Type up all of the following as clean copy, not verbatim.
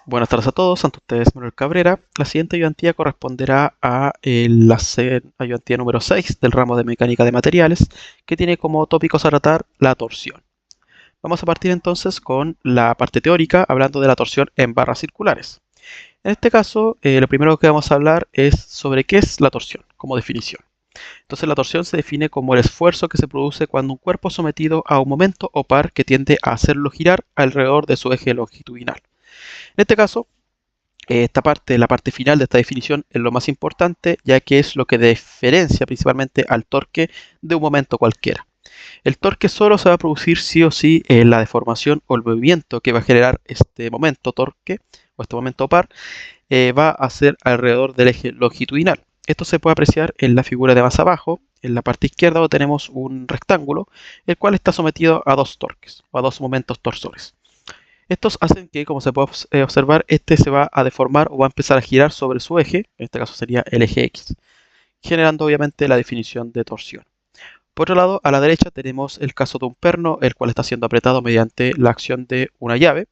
Buenas tardes a todos, ante ustedes Manuel Cabrera. La siguiente ayudantía corresponderá a la ayudantía número 6 del ramo de mecánica de materiales, que tiene como tópicos a tratar la torsión. Vamos a partir entonces con la parte teórica, hablando de la torsión en barras circulares. En este caso, lo primero que vamos a hablar es sobre qué es la torsión, como definición. Entonces, la torsión se define como el esfuerzo que se produce cuando un cuerpo es sometido a un momento o par que tiende a hacerlo girar alrededor de su eje longitudinal. En este caso, esta parte, la parte final de esta definición, es lo más importante, ya que es lo que diferencia principalmente al torque de un momento cualquiera. El torque solo se va a producir sí o sí en la deformación o el movimiento que va a generar este momento torque o este momento par, va a ser alrededor del eje longitudinal. Esto se puede apreciar en la figura de más abajo. En la parte izquierda donde tenemos un rectángulo, el cual está sometido a dos torques o a dos momentos torsores. Estos hacen que, como se puede observar, este se va a deformar o va a empezar a girar sobre su eje, en este caso sería el eje X, generando obviamente la definición de torsión. Por otro lado, a la derecha tenemos el caso de un perno, el cual está siendo apretado mediante la acción de una llave,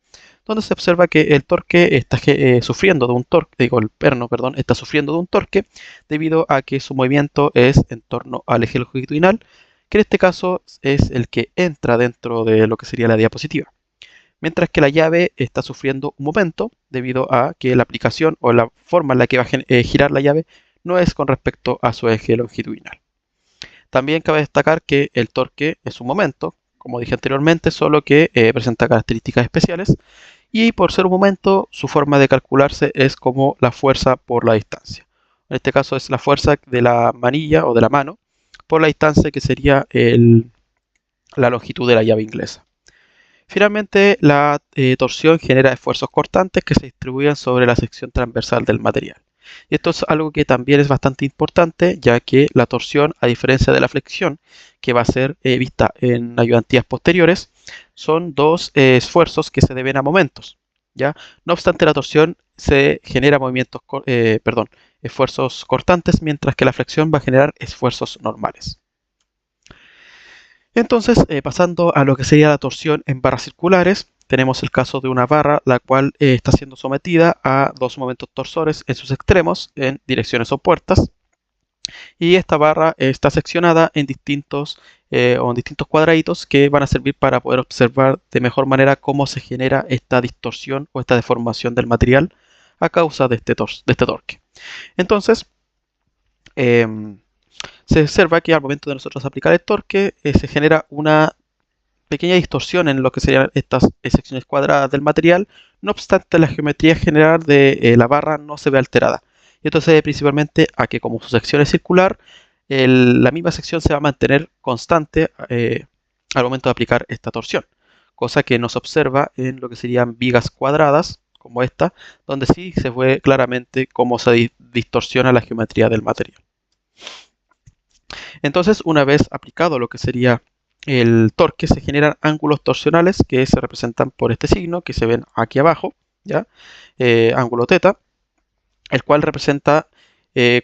donde se observa que el torque está sufriendo de un torque, digo, el perno, perdón, está sufriendo de un torque debido a que su movimiento es en torno al eje longitudinal, que en este caso es el que entra dentro de lo que sería la diapositiva, mientras que la llave está sufriendo un momento debido a que la aplicación o la forma en la que va a girar la llave no es con respecto a su eje longitudinal. También cabe destacar que el torque es un momento, como dije anteriormente, solo que presenta características especiales, y por ser un momento su forma de calcularse es como la fuerza por la distancia. En este caso es la fuerza de la manilla o de la mano por la distancia que sería la longitud de la llave inglesa. Finalmente, la torsión genera esfuerzos cortantes que se distribuyen sobre la sección transversal del material. Y esto es algo que también es bastante importante, ya que la torsión, a diferencia de la flexión, que va a ser vista en ayudantías posteriores, son dos esfuerzos que se deben a momentos, ¿ya? No obstante, la torsión se genera esfuerzos cortantes, mientras que la flexión va a generar esfuerzos normales. Entonces, pasando a lo que sería la torsión en barras circulares, tenemos el caso de una barra la cual está siendo sometida a dos momentos torsores en sus extremos en direcciones opuestas, y esta barra está seccionada en distintos cuadraditos que van a servir para poder observar de mejor manera cómo se genera esta distorsión o esta deformación del material a causa de este torque. Entonces, em, se observa que al momento de nosotros aplicar el torque, se genera una pequeña distorsión en lo que serían estas secciones cuadradas del material. No obstante, la geometría general de la barra no se ve alterada. Y esto se debe principalmente a que, como su sección es circular, la misma sección se va a mantener constante al momento de aplicar esta torsión, cosa que no se observa en lo que serían vigas cuadradas como esta, donde sí se ve claramente cómo se distorsiona la geometría del material. Entonces, una vez aplicado lo que sería el torque, se generan ángulos torsionales que se representan por este signo que se ven aquí abajo, ¿ya? Ángulo teta, el cual representa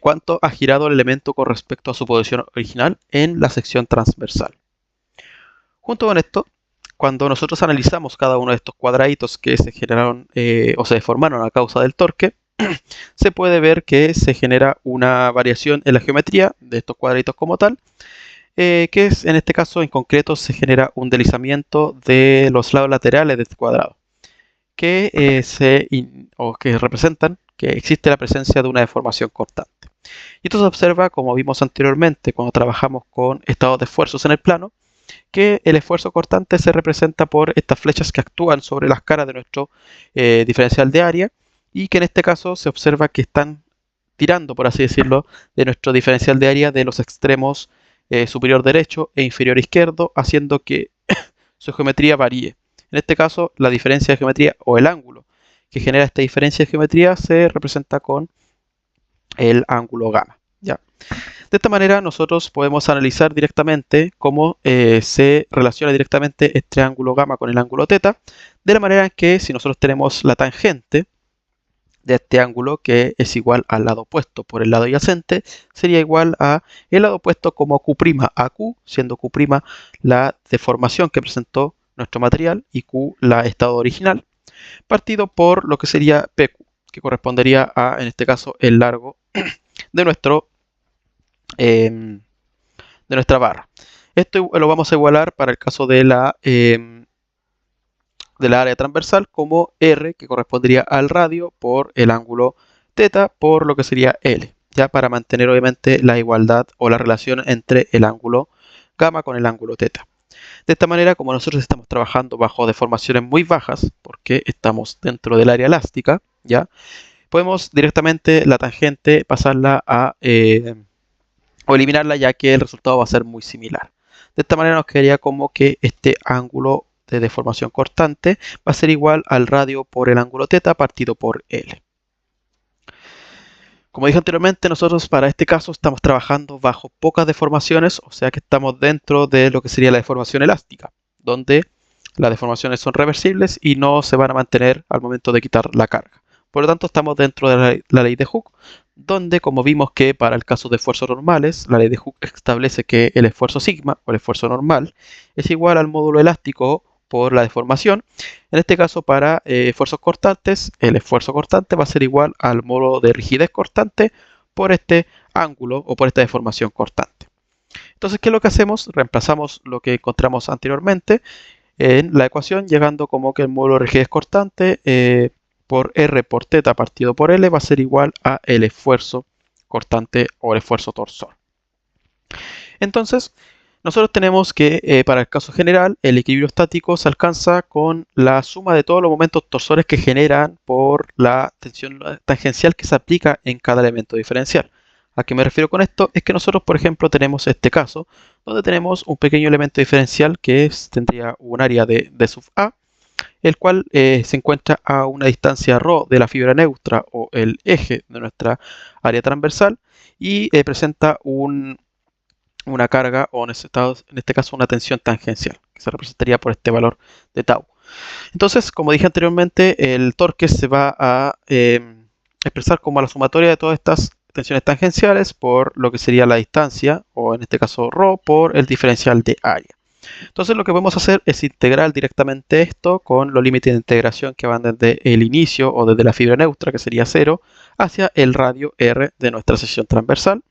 cuánto ha girado el elemento con respecto a su posición original en la sección transversal. Junto con esto, cuando nosotros analizamos cada uno de estos cuadraditos que se generaron o se deformaron a causa del torque, se puede ver que se genera una variación en la geometría de estos cuadraditos como tal, que es, en este caso en concreto se genera un deslizamiento de los lados laterales de este cuadrado, que, que representan que existe la presencia de una deformación constante. Y esto se observa, como vimos anteriormente cuando trabajamos con estados de esfuerzos en el plano, que el esfuerzo cortante se representa por estas flechas que actúan sobre las caras de nuestro diferencial de área, y que en este caso se observa que están tirando, por así decirlo, de nuestro diferencial de área de los extremos superior derecho e inferior izquierdo, haciendo que su geometría varíe. En este caso, la diferencia de geometría o el ángulo que genera esta diferencia de geometría se representa con el ángulo gamma, ¿ya? De esta manera nosotros podemos analizar directamente cómo se relaciona directamente este ángulo gamma con el ángulo teta, de la manera en que si nosotros tenemos la tangente de este ángulo, que es igual al lado opuesto por el lado adyacente, sería igual a el lado opuesto como Q' a Q, siendo Q' la deformación que presentó nuestro material y Q la estado original. partido por lo que sería PQ, que correspondería a, en este caso, el largo de em, de nuestra barra. Esto lo vamos a igualar para el caso de la área transversal como R, que correspondería al radio por el ángulo θ por lo que sería L, ya para mantener obviamente la igualdad o la relación entre el ángulo gamma con el ángulo θ. De esta manera, como nosotros estamos trabajando bajo deformaciones muy bajas, porque estamos dentro del área elástica, ya podemos directamente la tangente pasarla o eliminarla, ya que el resultado va a ser muy similar. De esta manera nos quedaría como que este ángulo de deformación cortante va a ser igual al radio por el ángulo θ partido por L. Como dije anteriormente, nosotros para este caso estamos trabajando bajo pocas deformaciones, o sea que estamos dentro de lo que sería la deformación elástica, donde las deformaciones son reversibles y no se van a mantener al momento de quitar la carga. Por lo tanto, estamos dentro de la ley de Hooke, donde, como vimos que para el caso de esfuerzos normales, la ley de Hooke establece que el esfuerzo sigma, o el esfuerzo normal, es igual al módulo elástico por la deformación. En este caso, para esfuerzos cortantes, el esfuerzo cortante va a ser igual al módulo de rigidez cortante por este ángulo o por esta deformación cortante. Entonces, ¿qué es lo que hacemos? Reemplazamos lo que encontramos anteriormente en la ecuación, llegando como que el módulo de rigidez cortante por R por θ partido por L va a ser igual a el esfuerzo cortante o el esfuerzo torsor. Entonces, nosotros tenemos que para el caso general, el equilibrio estático se alcanza con la suma de todos los momentos torsores que generan por la tensión tangencial que se aplica en cada elemento diferencial. ¿A qué me refiero con esto? Es que nosotros, por ejemplo, tenemos este caso, donde tenemos un pequeño elemento diferencial que tendría un área de D sub A, el cual se encuentra a una distancia ρ de la fibra neutra o el eje de nuestra área transversal y presenta una carga o en este caso una tensión tangencial, que se representaría por este valor de tau. Entonces, como dije anteriormente, el torque se va a expresar como la sumatoria de todas estas tensiones tangenciales por lo que sería la distancia, o en este caso ρ, por el diferencial de área. Entonces lo que podemos hacer es integrar directamente esto con los límites de integración que van desde el inicio o desde la fibra neutra, que sería 0, hacia el radio R de nuestra sección transversal.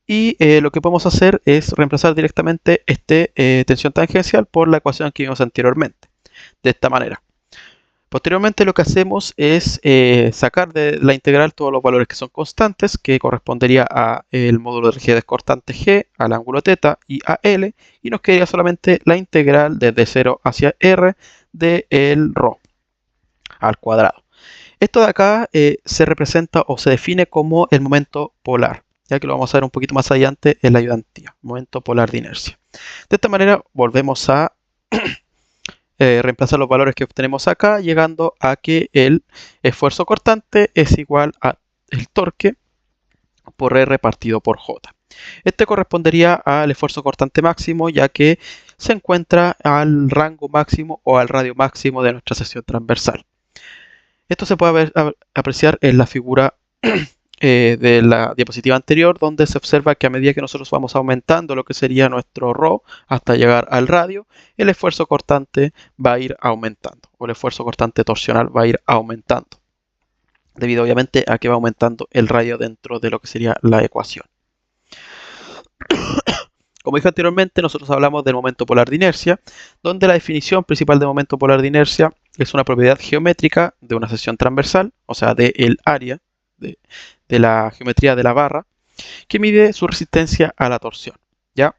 Y lo que podemos hacer es reemplazar directamente esta tensión tangencial por la ecuación que vimos anteriormente, de esta manera. Posteriormente lo que hacemos es sacar de la integral todos los valores que son constantes, que correspondería a el módulo de rigidez cortante G, al ángulo θ y a L, y nos quedaría solamente la integral desde 0 hacia R del ρ al cuadrado. Esto de acá se representa o se define como el momento polar, ya que lo vamos a ver un poquito más adelante en la ayudantía, momento polar de inercia. De esta manera volvemos a reemplazar los valores que obtenemos acá, llegando a que el esfuerzo cortante es igual a el torque por R partido por J. Este correspondería al esfuerzo cortante máximo, ya que se encuentra al rango máximo o al radio máximo de nuestra sección transversal. Esto se puede apreciar en la figura de la diapositiva anterior, donde se observa que a medida que nosotros vamos aumentando lo que sería nuestro ρ hasta llegar al radio, el esfuerzo cortante va a ir aumentando, o el esfuerzo cortante torsional va a ir aumentando, debido obviamente a que va aumentando el radio dentro de lo que sería la ecuación. Como dije anteriormente, nosotros hablamos del momento polar de inercia, donde la definición principal de momento polar de inercia es una propiedad geométrica de una sección transversal, o sea, del área de la geometría de la barra, que mide su resistencia a la torsión, ¿ya?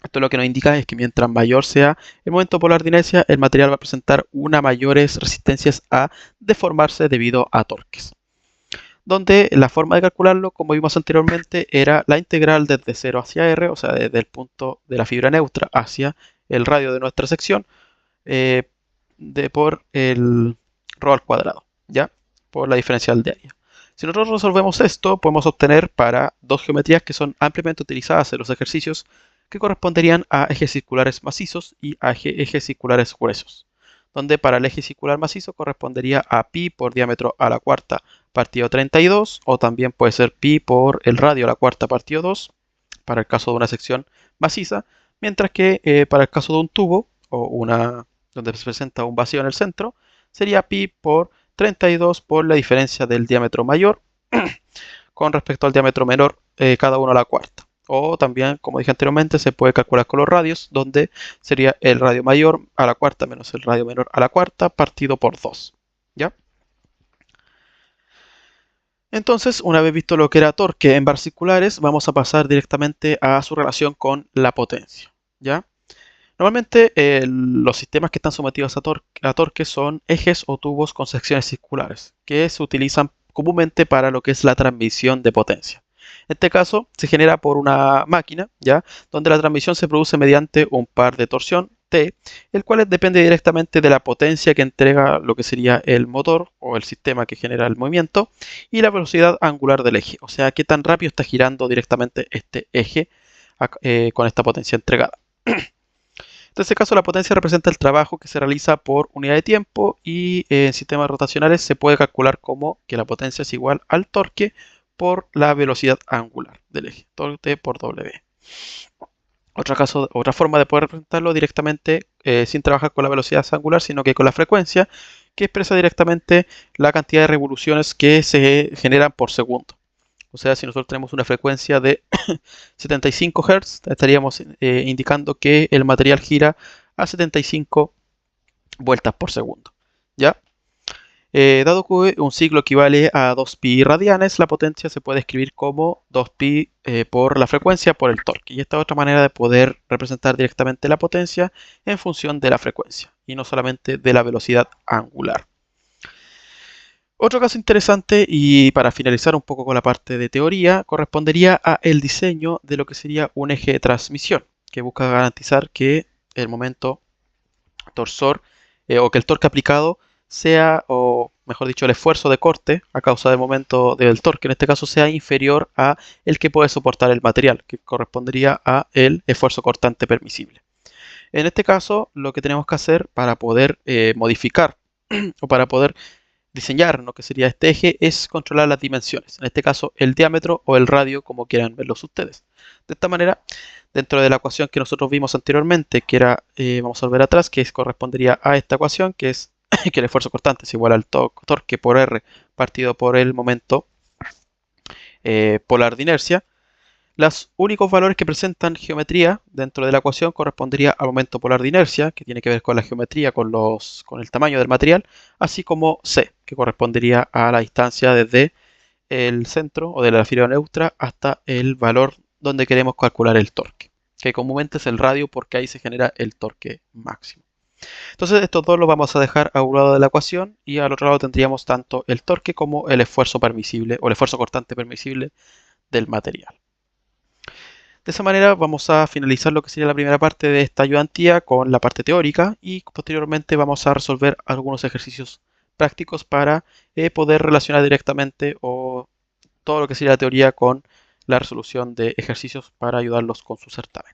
Esto lo que nos indica es que mientras mayor sea el momento polar de inercia, el material va a presentar unas mayores resistencias a deformarse debido a torques. Donde la forma de calcularlo, como vimos anteriormente, era la integral desde 0 hacia R, o sea, desde el punto de la fibra neutra hacia el radio de nuestra sección, por el ρ al cuadrado, ¿ya? Por la diferencial de área. Si nosotros resolvemos esto, podemos obtener para dos geometrías que son ampliamente utilizadas en los ejercicios, que corresponderían a ejes circulares macizos y a ejes circulares gruesos, donde para el eje circular macizo correspondería a pi por diámetro a la cuarta partido 32, o también puede ser pi por el radio a la cuarta partido 2, para el caso de una sección maciza, mientras que para el caso de un tubo, o donde se presenta un vacío en el centro, sería pi por 32 por la diferencia del diámetro mayor con respecto al diámetro menor, cada uno a la cuarta. O también, como dije anteriormente, se puede calcular con los radios, donde sería el radio mayor a la cuarta menos el radio menor a la cuarta partido por 2. ¿Ya? Entonces, una vez visto lo que era torque en barras circulares, vamos a pasar directamente a su relación con la potencia. ¿Ya? Normalmente los sistemas que están sometidos a torque son ejes o tubos con secciones circulares, que se utilizan comúnmente para lo que es la transmisión de potencia. En este caso se genera por una máquina, ¿ya? Donde la transmisión se produce mediante un par de torsión T, el cual depende directamente de la potencia que entrega lo que sería el motor o el sistema que genera el movimiento y la velocidad angular del eje, o sea, qué tan rápido está girando directamente este eje con esta potencia entregada. En este caso, la potencia representa el trabajo que se realiza por unidad de tiempo y en sistemas rotacionales se puede calcular como que la potencia es igual al torque por la velocidad angular del eje, torque por W. Otra forma de poder representarlo directamente sin trabajar con la velocidad angular, sino que con la frecuencia, que expresa directamente la cantidad de revoluciones que se generan por segundo. O sea, si nosotros tenemos una frecuencia de 75 Hz, estaríamos indicando que el material gira a 75 vueltas por segundo. ¿Ya? Dado que un ciclo equivale a 2pi radianes, la potencia se puede escribir como 2pi por la frecuencia por el torque. Y esta es otra manera de poder representar directamente la potencia en función de la frecuencia y no solamente de la velocidad angular. Otro caso interesante, y para finalizar un poco con la parte de teoría, correspondería a el diseño de lo que sería un eje de transmisión, que busca garantizar que el momento torsor o que el torque aplicado sea, o mejor dicho, el esfuerzo de corte a causa del momento del torque, en este caso, sea inferior a el que puede soportar el material, que correspondería a el esfuerzo cortante permisible. En este caso, lo que tenemos que hacer para poder modificar o para poder diseñar lo que sería este eje es controlar las dimensiones, en este caso el diámetro o el radio, como quieran verlos ustedes. De esta manera, dentro de la ecuación que nosotros vimos anteriormente, que era, vamos a volver atrás, que correspondería a esta ecuación, que es que el esfuerzo cortante es igual al torque por R partido por el momento polar de inercia. Los únicos valores que presentan geometría dentro de la ecuación correspondería al momento polar de inercia, que tiene que ver con la geometría, con el tamaño del material, así como c, que correspondería a la distancia desde el centro o de la fibra neutra hasta el valor donde queremos calcular el torque, que comúnmente es el radio porque ahí se genera el torque máximo. Entonces estos dos los vamos a dejar a un lado de la ecuación y al otro lado tendríamos tanto el torque como el esfuerzo permisible o el esfuerzo cortante permisible del material. De esa manera vamos a finalizar lo que sería la primera parte de esta ayudantía con la parte teórica y posteriormente vamos a resolver algunos ejercicios prácticos para poder relacionar directamente o todo lo que sería la teoría con la resolución de ejercicios para ayudarlos con su certamen.